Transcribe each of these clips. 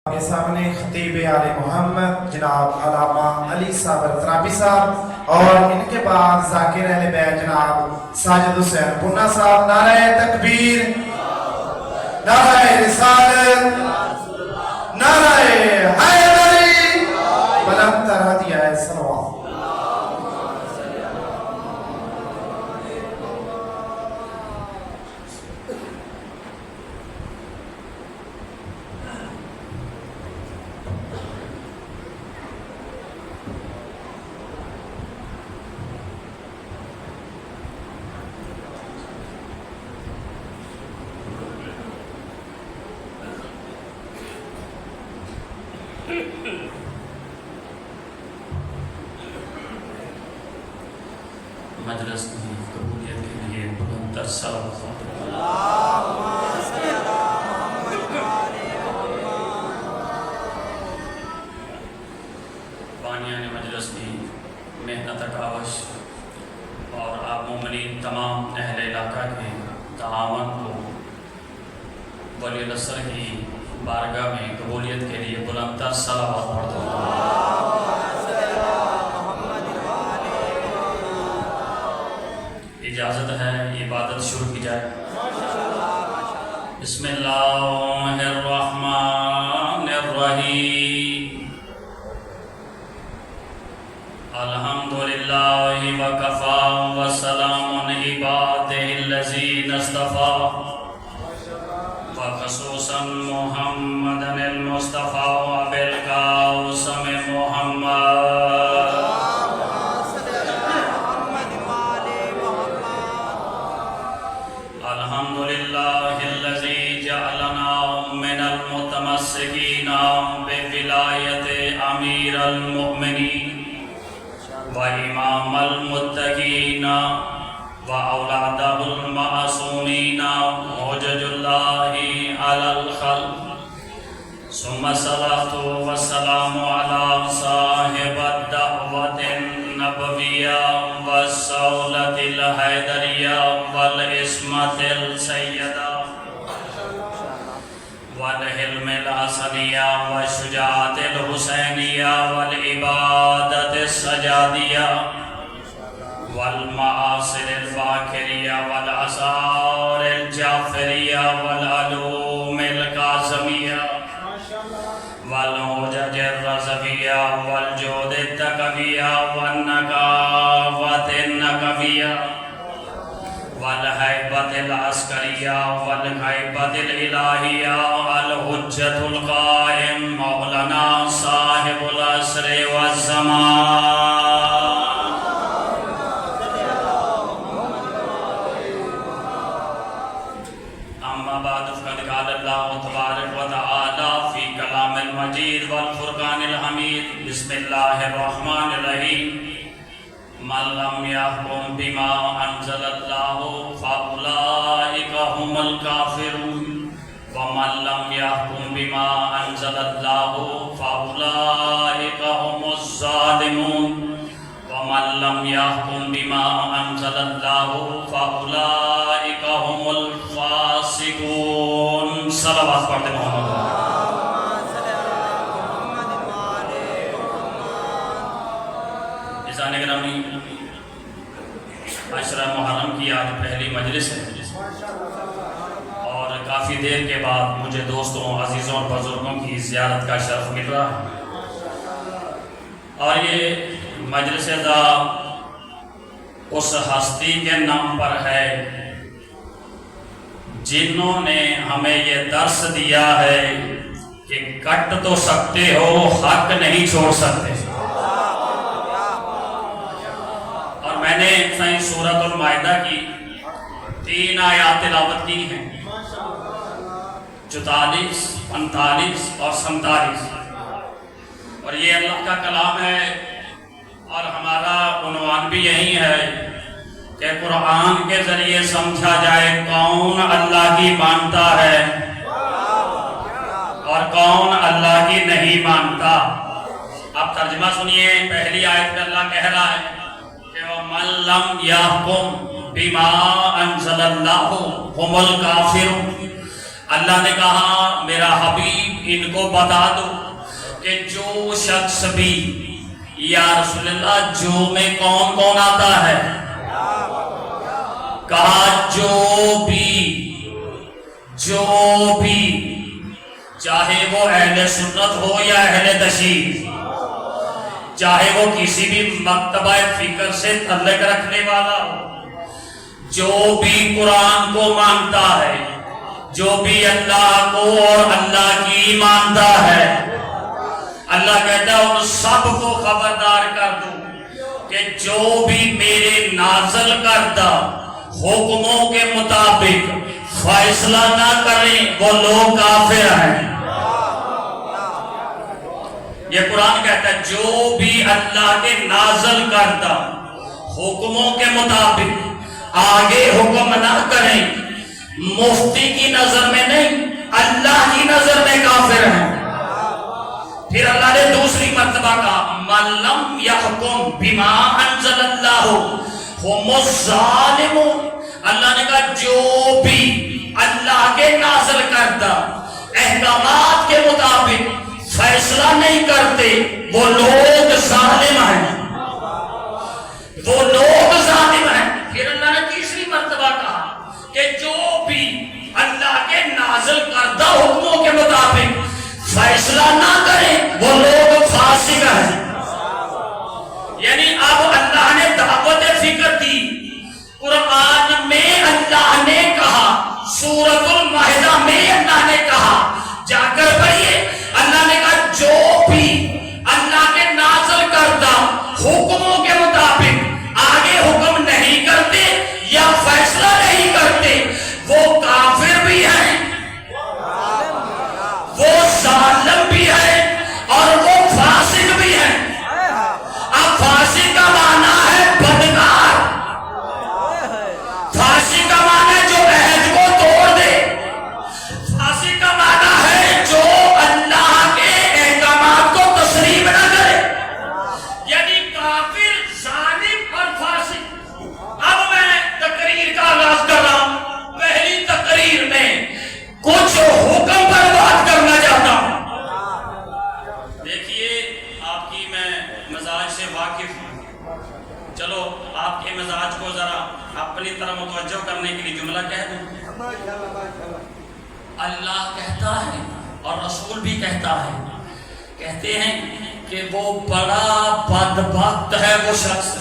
کے سامنے خطیب آل محمد جناب علامہ علی صابر ترابی صاحب اور ان کے بعد ذاکر اہل بیت جناب ساجد حسین پنہ صاحب. نعرہ تکبیر، نعرہ رسالت، نعرہ حیدری، بلند تر ہدیہ صلوات. مجلس کی قبولیت کے لیے بلند تر صلوات. بانیان مجلس کی محنت کاوش اور آپ مومنین تمام اہل علاقہ کے تعاون کو ولی العصر کی بارگاہ میں قبولیت کے لیے بلند تر صلوات پڑھتا ہوں. اجازت ہے عبادت شروع کی جائے. بسم اللہ الرحمن الرحیم. الحمدللہ وکفا وسلام عبادہ الذین اصطفیٰ وخصوصا محمد المصطفیٰ بالقاسم محمد. بولایت امیر المؤمنین و امام المتقین و اولادہ المعصومین حجج اللہ علی الخلق. ثم الصلاة والسلام علی صاحب الدعوة النبویہ والصولة الحیدریہ والعصمت السیدہ والحلم الحسنیہ والشجاعت الحسینیہ والعبادت السجادیہ والمعاصر الباکریہ والآثار الجعفریہ والعلوم القاسمیہ والحجج الرضویہ والجود التقویہ والنقاوت النقویہ والحیبت العسکریہ والحیبت الالہیہ الحجت القائم مولانا صاحب العصر والزمان. اما بعد فقد قال اللہ تبارک و تعالی فی کلام المجید والفرقان الحمید. بسم اللہ الرحمن الرحیم. من لم يحكم بما انزل الله فاولئك هم الكافرون ومن لم يحكم بما انزل الله فاولئك هم الظالمون ومن لم يحكم بما انزل الله فاولئك هم الفاسقون. صلوات پڑھتے محمد. گرامی، عشرہ محرم کی آج پہلی مجلس ہے اور کافی دیر کے بعد مجھے دوستوں، عزیزوں اور بزرگوں کی زیارت کا شرف مل رہا ہے. اور یہ مجلس دا اس ہستی کے نام پر ہے جنہوں نے ہمیں یہ درس دیا ہے کہ کٹ تو سکتے ہو، حق نہیں چھوڑ سکتے. میں نے سائیں سورۃ المائدہ کی 3 آیات تلاوت کی ہیں، 44، 45 اور 47. اور یہ اللہ کا کلام ہے اور ہمارا عنوان بھی یہی ہے کہ قرآن کے ذریعے سمجھا جائے کون اللہ کی مانتا ہے اور کون اللہ کی نہیں مانتا. اب ترجمہ سنیے. پہلی آیت میں اللہ کہہ رہا ہے من لم يحكم بما انزل الله هم الكافرون. اللہ نے کہا میرا حبیب ان کو بتا دو کہ جو شخص بھی یا رسول اللہ جو میں کون کون آتا ہے؟ کہا جو بھی چاہے وہ اہل سنت ہو یا اہل تشیع، چاہے وہ کسی بھی مکتبہ فکر سے تعلق رکھنے والا ہو، جو بھی قرآن کو مانتا ہے، جو بھی اللہ کو اور اللہ کی مانتا ہے، اللہ کہتا ہے ان سب کو خبردار کر دو کہ جو بھی میرے نازل کردہ حکموں کے مطابق فیصلہ نہ کریں وہ لوگ کافر ہیں۔ یہ قرآن کہتا ہے جو بھی اللہ کے نازل کردہ حکموں کے مطابق آگے حکم نہ کریں، مفتی کی نظر میں نہیں اللہ کی نظر میں کافر ہیں۔ پھر اللہ نے دوسری مرتبہ کہا من لم یحکم بما انزل اللہ هم الظالمون، اللہ نے کہا جو بھی اللہ کے نازل کردہ احکامات کے مطابق فیصلہ نہیں کرتے وہ لوگ ظالم ہیں، وہ لوگ ظالم ہیں۔ پھر اللہ نے تیسری مرتبہ کہا کہ جو بھی اللہ کے نازل کردہ حکموں کے مطابق فیصلہ نہ کریں وہ لوگ فاسق ہیں۔ یعنی اب اللہ نے دعوت فکر دی، قرآن میں اللہ نے کہا، سورۃ المائدہ میں اللہ نے کہا، جا کر پڑھیے، اللہ نے کہا جو بھی اللہ کے نازل کردہ حکموں کے مطابق آگے حکم نہیں کرتے یا فیصلہ نہیں کرتے وہ کافر بھی ہیں، وہ ظالم بھی ہے اور وہ فاسق بھی ہے۔ اب فاسق کا معنی ہے بدکار، فاسق کا معنی ہے جو عہد کو توڑ دے، فاسق کا معنی ہے جو اللہ کے احکامات کو تسلیم نہ کرے، یعنی کافر، ظالم اور فاسق۔ اب میں تقریر کا آغاز کر رہا ہوں، پہلی تقریر میں کچھ حکم پر بات کرنا چاہتا ہوں۔ دیکھیے آپ کی میں مزاج سے واقف ہوں، چلو آپ کے مزاج کو ذرا اپنی طرح متوجہ کرنے کے لیے جملہ کہہ دوں۔ اللہ کہتا ہے اور رسول بھی کہتا ہے، کہتے ہیں کہ وہ بڑا بدبخت ہے وہ شخص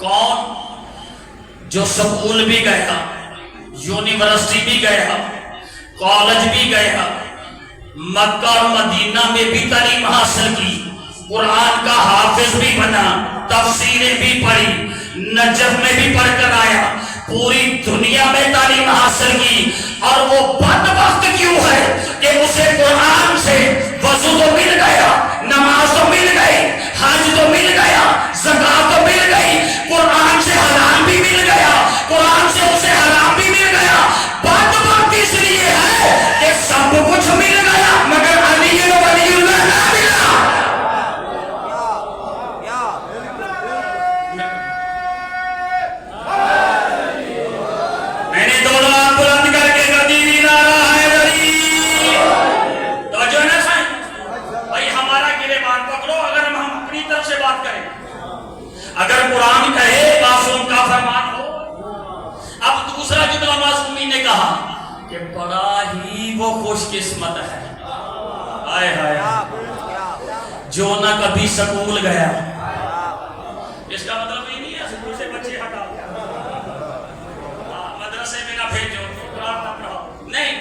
کون جو سکول بھی گیا، یونیورسٹی بھی گیا، کالج بھی گیا، مکہ اور مدینہ میں بھی تعلیم حاصل کی، قرآن کا حافظ بھی بنا، تفسیریں بھی پڑھی، نجف میں بھی پڑھ کر آیا، پوری دنیا میں تعلیم حاصل کی، اور وہ بدبخت کیوں ہے کہ اسے قرآن سے وضو تو مل گیا، نماز تو مل گئی، حج تو مل گیا، زکات تو مل گئی، قرآن سے حلال بھی مل گیا، قرآن سے اسے حرام بھی مل گیا، بدبخت اس لیے ہے کہ سب کچھ مل گیا مگر علی ولی اللہ نہ ملا۔ میں نے دونوں آپ بلند کر کے قدیمی نعرہ حیدری، توجہ ہے نا سائن بھائی، ہمارا گریبان پکڑو اگر ہم اپنی طرف سے بات کریں، اگر قرآن کہے معصوم کا فرمان ہو۔ اب دوسرا جملہ معصومی نے کہا کہ بڑا ہی وہ خوش قسمت ہے، آئے ہائے جو نہ کبھی سکول گیا۔ اس کا مطلب یہ نہیں ہے سکول سے بچے ہٹا مدرسے میں نہ بھیجو، قرآن نہ پڑھاؤ، نہیں،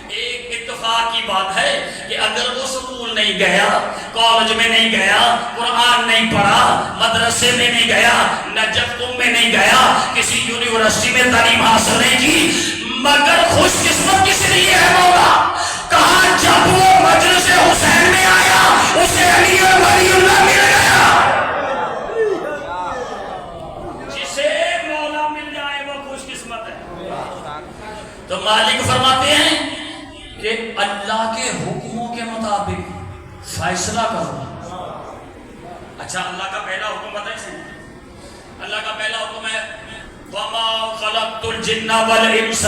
ایک اتفاق کی بات ہے کہ اگر وہ سکول نہیں گیا، کالج میں نہیں گیا، قرآن نہیں پڑھا، مدرسے میں نہیں گیا، نجف میں نہیں گیا، کسی یونیورسٹی میں تعلیم حاصل نہیں کی، مگر خوش قسمت کس لیے ہے مولا؟ کہا جب وہ مجلس حسین میں آیا اسے علی ولی اللہ مل گیا۔ جسے مولا مل جائے وہ خوش قسمت ہے۔ تو مالک فرماتے ہیں کہ اللہ کے حکموں کے مطابق فیصلہ کرو۔ اچھا اللہ کا پہلا حکم بتائیں، اللہ کا پہلا حکم ہے وَمَا خَلَقْتُ الْجِنَّ وَالْإِنسَ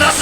10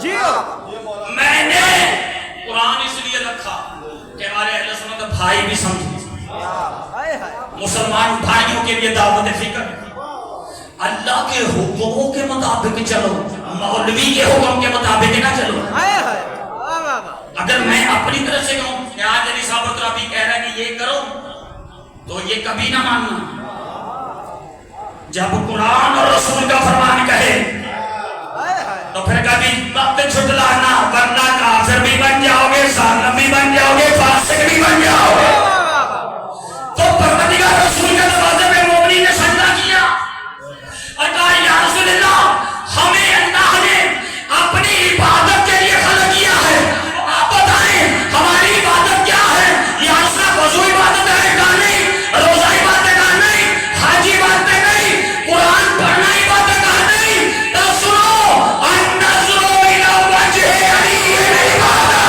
میں نے قرآن اس لیے رکھا کہ ہمارے اہل سنت بھائی بھی سمجھیں، مسلمان بھائیوں کے لیے دعوت فکر، اللہ کے حکموں کے مطابق چلو، مولوی کے حکم کے مطابق نہ چلو۔ اگر میں اپنی طرف سے کہوں کہ آج علی صاحب الترابی کہہ رہا ہے کہ یہ کرو، تو یہ کبھی نہ ماننا۔ جب قرآن اور رسول کا فرمان کہے تو پھر کبھی وقت چھٹلانا، ورنہ کافر بھی بن جاؤ گے، ظالم بھی بن جاؤ گے، فاسق بھی بن جاؤ گے۔ تو پروردگار رسول کے دروازے پہ مومنین نے سجدہ کیا اور کہا یا رسول اللہ، ہمیں اللہ نے اپنی عبادت کے لیے خلق کیا ہے، آپ بتائیں ہماری عبادت کیا ہے؟ یا رسول اللہ، وضو عبادت ہے کہا نہیں، روزہ عبادت کہا نہیں، حج عبادت نہیں، قرآن پڑھنا عبادت کہا نہیں۔ تو سنو، النظر الی وجہ علی عبادت،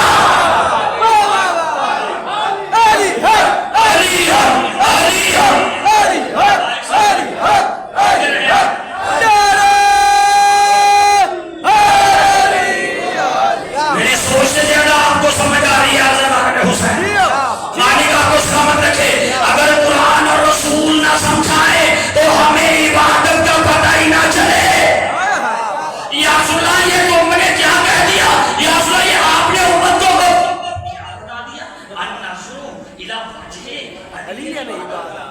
میری سوچ سے زیادہ آپ کو سمجھ آ رہی ہے حضرت حسین؟ مالک آپ کو سلامت رکھے۔ اگر قرآن اور رسول نہ سمجھائے تو ہمیں عبادت کا پتہ ہی نہ چلے۔ یا رسول اللہ، یہ تم نے کیا کہہ دیا؟ یا رسول اللہ، یہ آپ نے امت کو کیا بتا دیا؟ النظر الی وجہ علی عبادت۔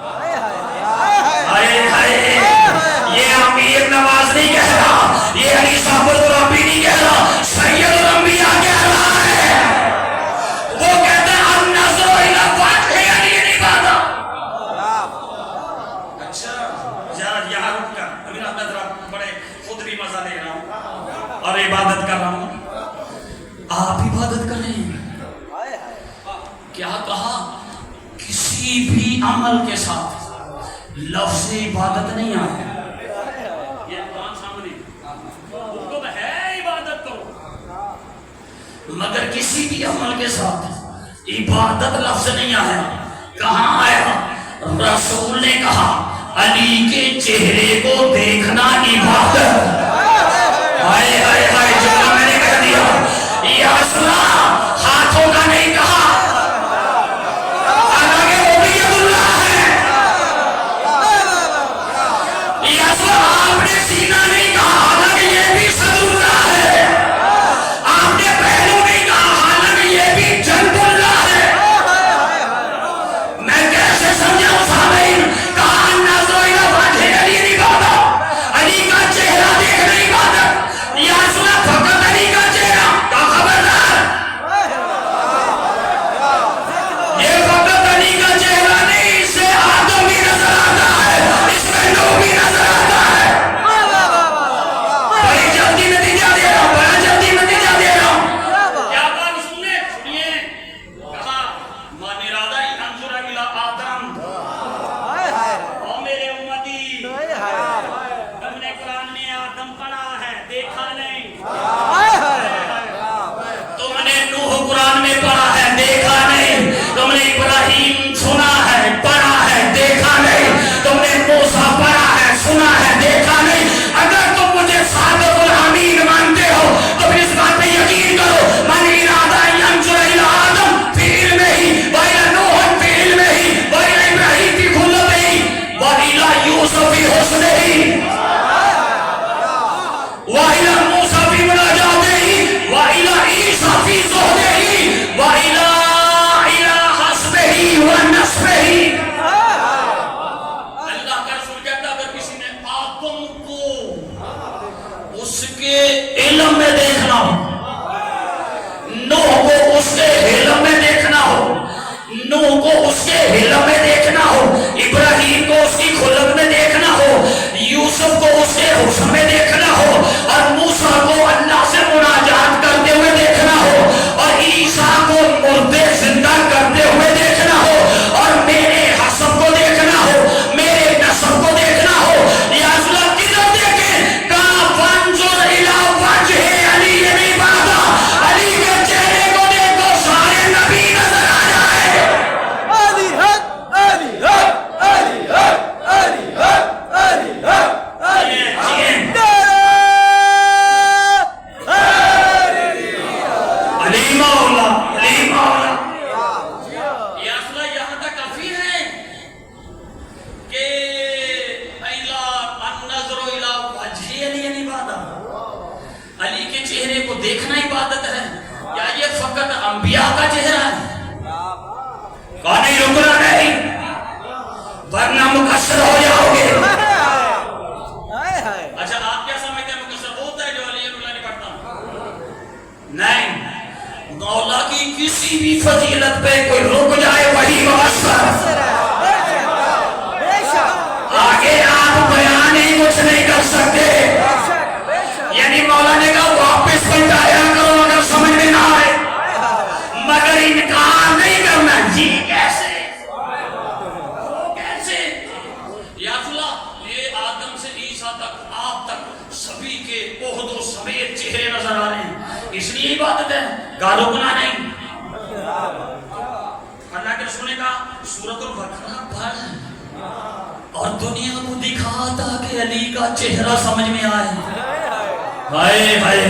یہ امیر نواز نہیں کہہ رہا، یہ علی صاحب الترابی نہیں کہہ رہا، سید الانبیاء کہہ رہا ہے۔ وہ کہتے ہیں النظر الی وجہ علی عبادت۔ اچھا ذرا یہاں رک کر ابھی میں ذرا بڑے خود بھی مزہ لے رہا ہوں اور عبادت کر رہا ہوں۔ آپ عبادت کریں، کیا کہا؟ کسی بھی عمل کے ساتھ لفظ عبادت نہیں آیا۔ یہ قرآن سامنے حکم ہے عبادت کرو، مگر کسی بھی عمل کے ساتھ عبادت لفظ نہیں آیا۔ کہاں آیا؟ رسول نے کہا علی کے چہرے کو دیکھنا عبادت۔ ہائے ہائے ہائے، جملہ میں نے کہہ دیا۔ یا رسول اللہ، ہاتھوں کا نہیں کہا، آپ نے سینہ نہیں کہا، حالانکہ یہ بھی صدر اللہ ہے۔ آپ نے پہلو نہیں کہا، حالانکہ یہ بھی جنب اللہ ہے۔ میں کیسے سمجھاؤں سامعین؟ کہا النظر الی وجہ علی عبادت، علی کا چہرہ دیکھنا عبادت۔ یا رسول اللہ، فقط علی کا چہرہ کا خبردار۔ کے چہرے کو دیکھنا عبادت ہے یا یہ فقط انبیاء کا چہرہ ہے؟ کہا نہیں رکنا نہیں ورنہ مقصر ہو جاؤ گے. اچھا آپ کیا سمجھتے ہیں مقصر ہوتا ہے جو علی اللہ نے پڑھتا؟ نہیں، مولا کی کسی بھی فضیلت پہ کوئی رک جائے وہی مقصر. آگے آپ بیان ہی کچھ نہیں کر سکتے. یعنی مولا نے کہا واپس پلٹایا کرو اگر سمجھ میں نہ آئے مگر انکار نہیں کرنا. جی کیسے وہ کیسے؟ یا اللہ یہ آدم سے عیسیٰ تک آپ تک سبھی کے عہد و سمیت چہرے نظر آ رہے ہیں اس لیے عبادت ہے. گالو گناہ نہیں. اللہ کے رسول نے کہا سورۃ البقرہ پڑھ اور دنیا کو دکھا تاکہ علی کا چہرہ سمجھ میں آئے. ہائے ہائے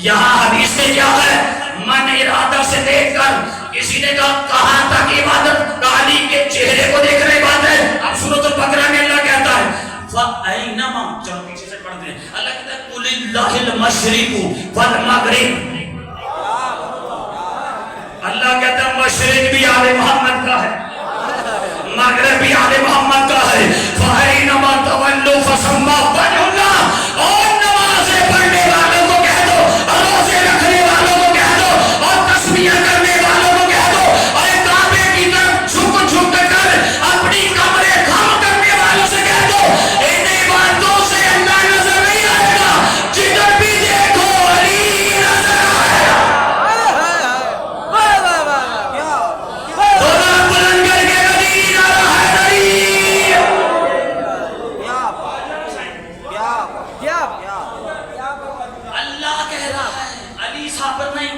یہاں حدیث میں کیا ہے؟ من ارادہ سے دیکھ کر کسی نے کہا تک عبادت علی کے چہرے کو دیکھنا عبادت ہے. اب سورۃ البقرہ میں اللہ کہتا ہے فَأَيْنَمَا، چلو پیچھے سے پڑھ دیں. اللہ کہتا ہے قُلِ اللَّهِ الْمَشْرِقُ وَالْمَغْرِبُ. اللہ کہتا ہے مشرق بھی آل محمد کا ہے مغرب بھی آل محمد کا ہے. فَأَيْنَمَا تَوَلُّوا فَثَمَّ وَجْهُ اللَّهِ. اور نمازیں پڑھنے والوں کو کہہ دو اور روزے رکھنے والوں کو کہہ دو اور تسبیح کرنے والوں کو کہہ دو اور کعبے کی طرف جھک جھک کر اپنی کمریں خم کرنے والوں سے کہہ دو ان عبادتوں سے اللہ نظر نہیں آئے گا. جدھر بھی دیکھو علی نظر آئے گا. دونوں بلند کر کے مدینہ اللہ کہہ رہا ہے علی صابر نہیں.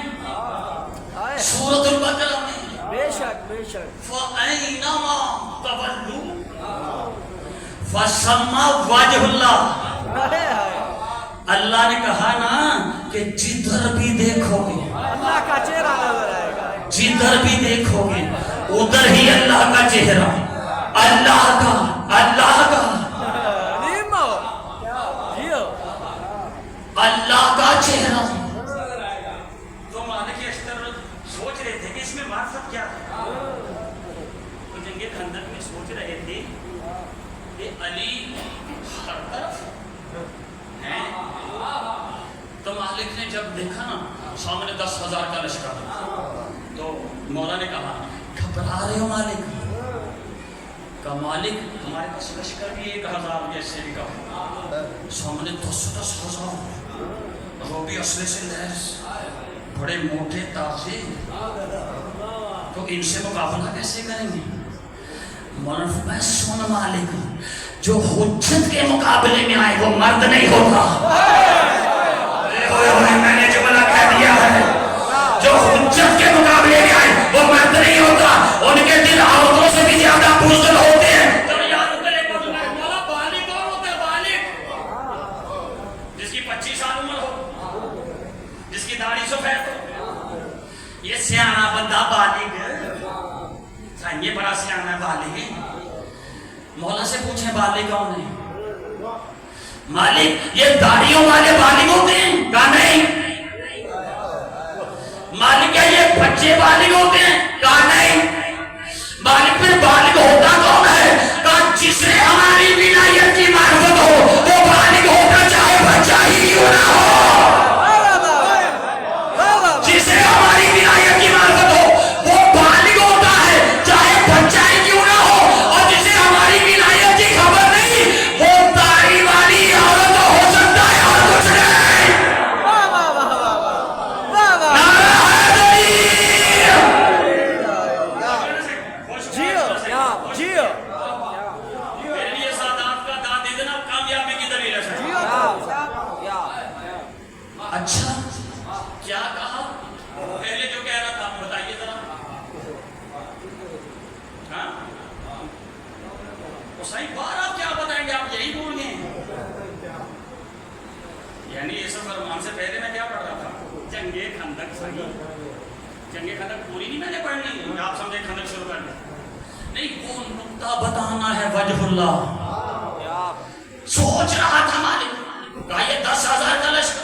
سورۃ البقرہ میں بے شک فَأَيْنَمَا تَوَلُّوا فَثَمَّ وَجْهُ اللَّهِ. اللہ نے کہا نا کہ جدھر بھی دیکھو گے اللہ کا چہرہ نظر آئے گا. جدھر بھی دیکھو گے ادھر ہی اللہ کا چہرہ. اللہ کا اللہ کا چہرہ. تو مالک اشتر سوچ رہے تھے کہ اس میں معرفت کیا ہے. تو جنگ خندق میں سوچ رہے تھے کہ علی ہر طرف ہیں. تو مالک نے جب دیکھا نا سامنے 10,000 کا لشکر تو مولا نے کہا گھبرا رہے ہو مالک؟ کہ مالک ہمارے پاس لشکر بھی 1,000 جیسے بھی کہا سامنے 10,000 وہ بھی اصلے سے لیس بڑے موٹے تازے تو ان سے مقابلہ کیسے کریں گے؟ مولانا فرمایا سن مالک جو حجت کے مقابلے میں آئے وہ مرد نہیں ہوتا. میں نے جملہ کہہ دیا ہے جو حجت کے مقابلے میں آئے وہ مرد نہیں ہوتا. ان کے دل عورتوں سے بھی زیادہ بزدل ہوتے ہیں. بالغ کون ہوتا ہے؟ بالغ جس کی 25 سال عمر ہو جس کی داڑھی سفید ہو یہ سیانا بندہ بالغ. یہ بڑا سیانا بالغ. مولا سے پوچھیں بالغ کون ہے؟ مالک یہ داڑھیوں والے بالغ ہوتے ہیں؟ کہا نہیں. مالک کیا یہ بچے بالغ ہوتے ہیں؟ کہا نہیں. مالک پھر بالغ ہوتا کون ہے؟ کہا جسے ہماری ولایت کی معرفت ہو وہ بالغ ہوتا چاہے بچہ ہی کیوں نہ ہو. جسے ہماری ولایت کی معرفت ہو وہ بالغ ہوتا ہے چاہے بچہ ہی کیوں نہ ہو. اور جسے ہماری ولایت کی خبر نہیں وہ داڑھی والی عورت ہو سکتا ہے اور کچھ نہیں. اچھا کیا کہا؟ پہلے جو کہہ رہا تھا بتائیے ذرا. ہاں صحیح بار آپ کیا بتائیں گے؟ آپ یہی بول گئے. یعنی یہ سب فرمان سے پہلے میں کیا پڑھ رہا تھا؟ جنگ خندق. صحیح جنگ خندق پوری نہیں میں نے پڑھنی. آپ سمجھے خندق شروع کر دیں نہیں وہ نقطہ بتانا ہے وجہ اللہ. سوچ رہا تھا مالک کہا یہ 10,000 کا لشکر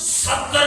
70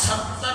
70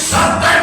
70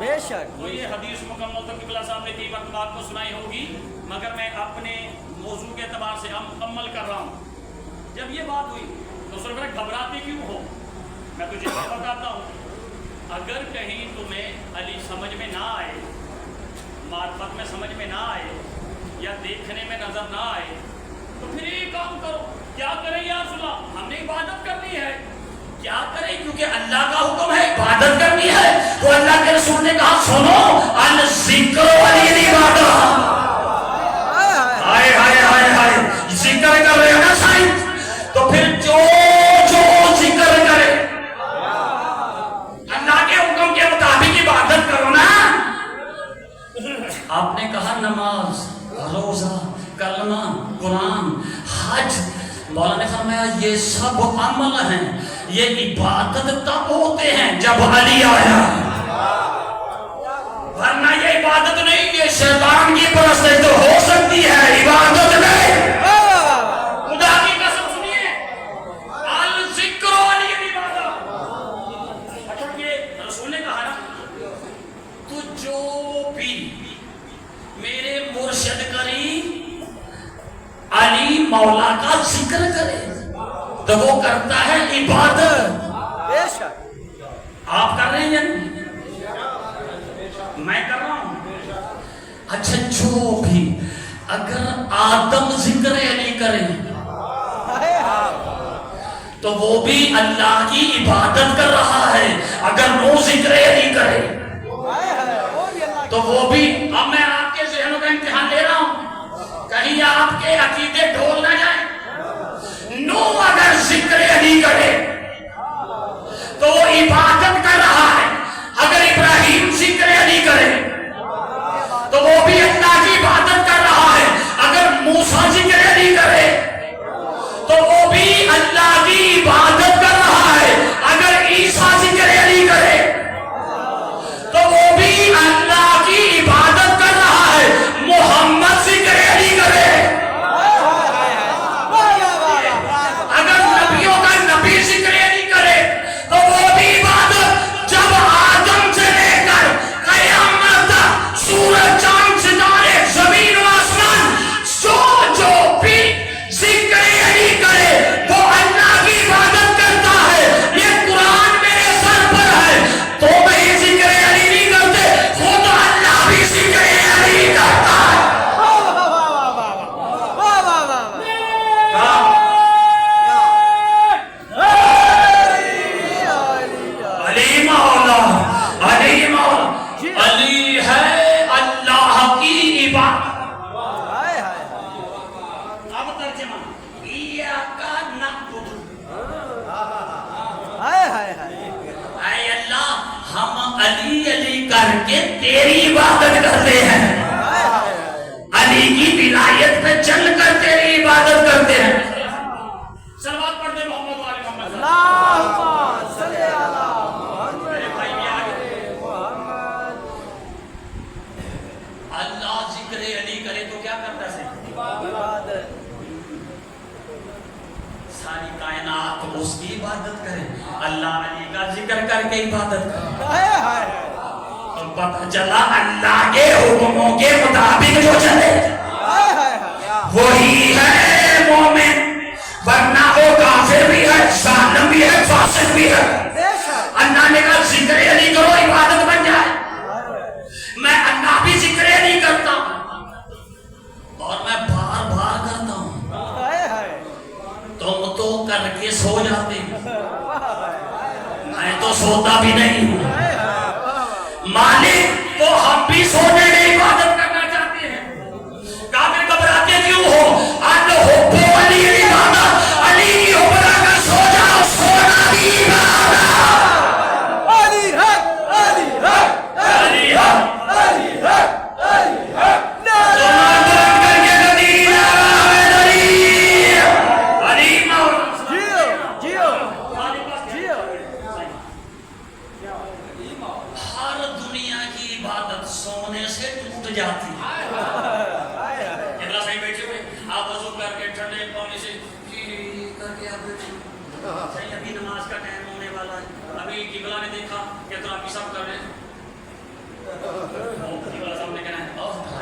بے شک تو یہ حدیث مکمل تو قبلہ صاحب نے 3 مرتبہ آپ کو سنائی ہوگی، مگر میں اپنے موضوع کے اعتبار سے مکمل کر رہا ہوں۔ جب یہ بات ہوئی تو سر گھبراتے کیوں ہو؟ میں تجھے بتاتا ہوں، اگر کہیں تمہیں علی سمجھ میں نہ آئے، معرفت میں سمجھ میں نہ آئے، یا دیکھنے میں نظر نہ آئے، تو پھر ایک کام کرو۔ کیا کریں یا رسول اللہ؟ ہم نے عبادت کرنی ہے۔ کیا کریں؟ کیونکہ اللہ کا حکم ہے عبادت کرنی ہے، تو اللہ کے رسول نے کہا سنو الذکر والعبادہ۔ ہائے ہائے ہائے ہائے، ذکر کر رہے ہو نا سائن، تو پھر جو ذکر کرے اللہ کے حکم کے مطابق عبادت کرو نا۔ آپ نے کہا نماز، روزہ، کلمہ، قرآن، حج، مولا نے فرمایا یہ سب عمل ہیں، یہ عبادت تب ہوتے ہیں جب علی آیا، ورنہ یہ عبادت نہیں، یہ شیطان کی پرستش تو ہو سکتی ہے، عبادت نہیں۔ خدا کی قسم سنیے، الذکر والعبادہ۔ اچھا یہ رسول نے کہا نا، تو جو بھی میرے مرشد کری علی مولا کا ذکر کرے تو وہ کرتا ہے عبادت۔ بے شک آپ کر رہے ہیں یا نہیں؟ میں کر رہا ہوں۔ اچھا جو بھی اگر آدم ذکر علی کرے تو وہ بھی اللہ کی عبادت کر رہا ہے، اگر وہ ذکر علی کرے تو وہ بھی۔ اب میں آپ کے ذہنوں کا امتحان لے رہا ہوں، کہیں آپ کے عقیدے ڈھول نہ جائیں۔ نو اگر ذکر علی کرے تو وہ عبادت کر رہا ہے، اگر ابراہیم ذکر علی کرے تو وہ بھی اللہ کی عبادت کر رہا ہے، اگر موسیٰ ذکر علی کرے تو وہ بھی اللہ کی عبادت کر رہا ہے، اگر عیسیٰ ذکر علی کرے تو وہ بھی اللہ کی عبادت کر رہا ہے، محمد ذکر علی کرے اگر نبیوں کا نبی ذکر علی کرے تو وہ بھی عبادت۔ جب آدم سے لے کر قیامت تک سورج چاند ستارے زمین و آسمان جو بھی ذکر علی کرے وہ اللہ کی عبادت کرتا ہے۔ یہ قرآن میرے سر پر ہے تو میں ذکر علی نہیں کرتے، خود اللہ بھی ذکر علی کرتا ہے۔ علی مولا، علی مولا، علی ہے اللہ کی عبادت۔ اب ترجمہ ایاکا نعبد، اے اللہ ہم علی علی کر کے تیری عبادت کرتے ہیں، علی کی ولایت پہ چل کر تیری عبادت کرتے ہیں۔ صلوات پڑھتے محمد و آل محمد۔ میرے بھائی بھی آگے اللہ ذکر علی کرے تو کیا کرتا ہے؟ ساری کائنات اس کی عبادت کرے، اللہ علی کا ذکر کر کے عبادت کرے، تو پتہ چلا اللہ کے حکموں کے مطابق جو چلے وہی ہے مومن، ورنہ وہ کافر بھی ہے، ظالم بھی ہے، فاسق بھی ہے۔ اللہ نے کہا ذکر علی کرو عبادت بن جائے۔ میں اللہ بھی ذکر علی کرتا ہوں اور میں بار بار کرتا ہوں، تم تو کر کے سو جاتے ہو، میں تو سوتا بھی نہیں ہوں۔ مالک تو ہم بھی سونے میں عبادت کرنا چاہتے ہیں، کافر گھبراتے کیوں ہو؟ الحب علی عبادت، علی کی حب لگا کر سو جاؤ، سونا بھی عبادت۔ علی حق، علی حق، علی حق، علی حق، علی حق۔ ہر دنیا کی عبادت سونے سے ٹوٹ جاتی ہے۔ قبلہ صحیح بیٹھے ہوئے، آپ وضو کر کے ٹھنڈے پانی سے کر کے آپ بیٹھے، صحیح ابھی نماز کا ٹائم ہونے والا ہے، ابھی قبلہ نے دیکھا کہ تو آپ سب کر رہے ہیں،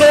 2